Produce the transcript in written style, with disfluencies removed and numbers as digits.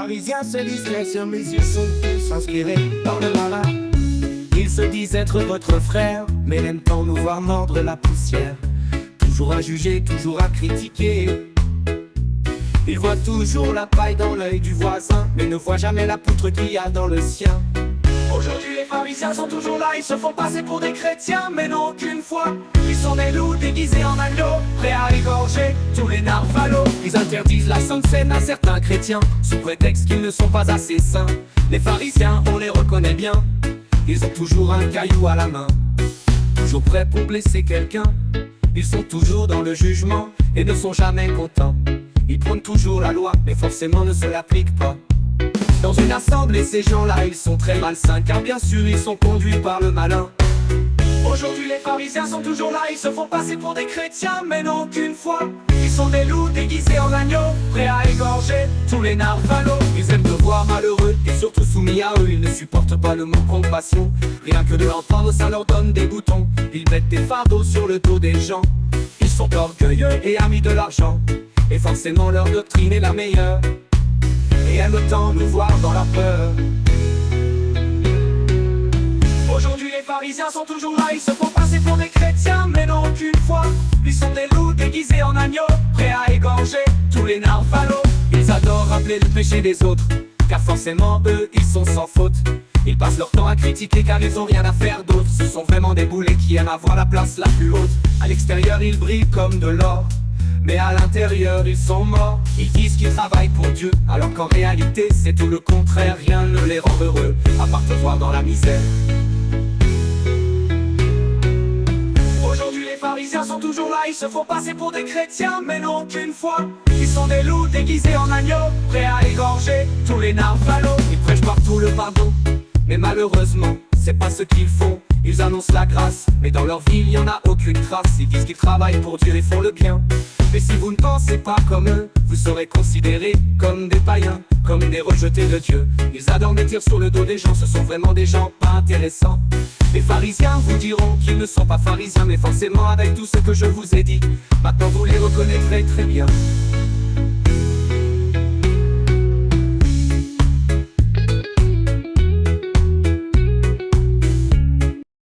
pharisiens se disent sur mes yeux sont tous inspirés par le malin. Ils se disent être votre frère, mais n'aiment tant nous voir mordre la poussière. Toujours à juger, toujours à critiquer. Ils voient toujours la paille dans l'œil du voisin, mais ne voient jamais la poutre qu'il y a dans le sien. Aujourd'hui les pharisiens sont toujours là, ils se font passer pour des chrétiens, mais non aucune foi. Ils sont des loups déguisés en agneaux, prêts à égorger tous les narvalos. Ils interdisent la sainte scène à certains chrétiens, sous prétexte qu'ils ne sont pas assez saints. Les pharisiens, on les reconnaît bien, ils ont toujours un caillou à la main, toujours prêts pour blesser quelqu'un. Ils sont toujours dans le jugement et ne sont jamais contents. Ils prônent toujours la loi, mais forcément ne se l'appliquent pas. Dans une assemblée, ces gens-là, ils sont très malsains, car bien sûr, ils sont conduits par le malin. Aujourd'hui, les pharisiens sont toujours là, ils se font passer pour des chrétiens, mais n'ont aucune foi. Ils sont des loups déguisés en agneaux, prêts à égorger tous les narvalos. Ils aiment te voir malheureux, et surtout soumis à eux. Ils ne supportent pas le mot compassion. Rien que de l'entendre, ça leur donne des boutons. Ils mettent des fardeaux sur le dos des gens. Ils sont orgueilleux et amis de l'argent, et forcément leur doctrine est la meilleure, et aiment tant nous voir dans la peur. Aujourd'hui les pharisiens sont toujours là, ils se font passer pour des chrétiens, mais n'ont aucune foi. Ils sont des loups déguisés en agneaux, prêts à égorger tous les narvalos. Ils adorent rappeler le péché des autres, car forcément eux ils sont sans faute. Ils passent leur temps à critiquer car ils ont rien à faire d'autre. Ce sont vraiment des boulets qui aiment avoir la place la plus haute. À l'extérieur ils brillent comme de l'or, mais à l'intérieur ils sont morts. Ils disent qu'ils travaillent pour Dieu, alors qu'en réalité c'est tout le contraire. Rien ne les rend heureux, à part te voir dans la misère. Aujourd'hui les pharisiens sont toujours là, ils se font passer pour des chrétiens, mais n'ont aucune foi. Ils sont des loups déguisés en agneaux, prêts à égorger tous les narvalos. Ils prêchent partout le pardon, mais malheureusement c'est pas ce qu'ils font. Ils annoncent la grâce, mais dans leur vie il n'y en a aucune trace. Ils disent qu'ils travaillent pour Dieu et font le bien, mais si vous ne pensez pas comme eux, vous serez considérés comme des païens, comme des rejetés de Dieu. Ils adorent mettre sur le dos des gens, ce sont vraiment des gens pas intéressants. Les pharisiens vous diront qu'ils ne sont pas pharisiens, mais forcément avec tout ce que je vous ai dit, maintenant vous les reconnaîtrez très bien.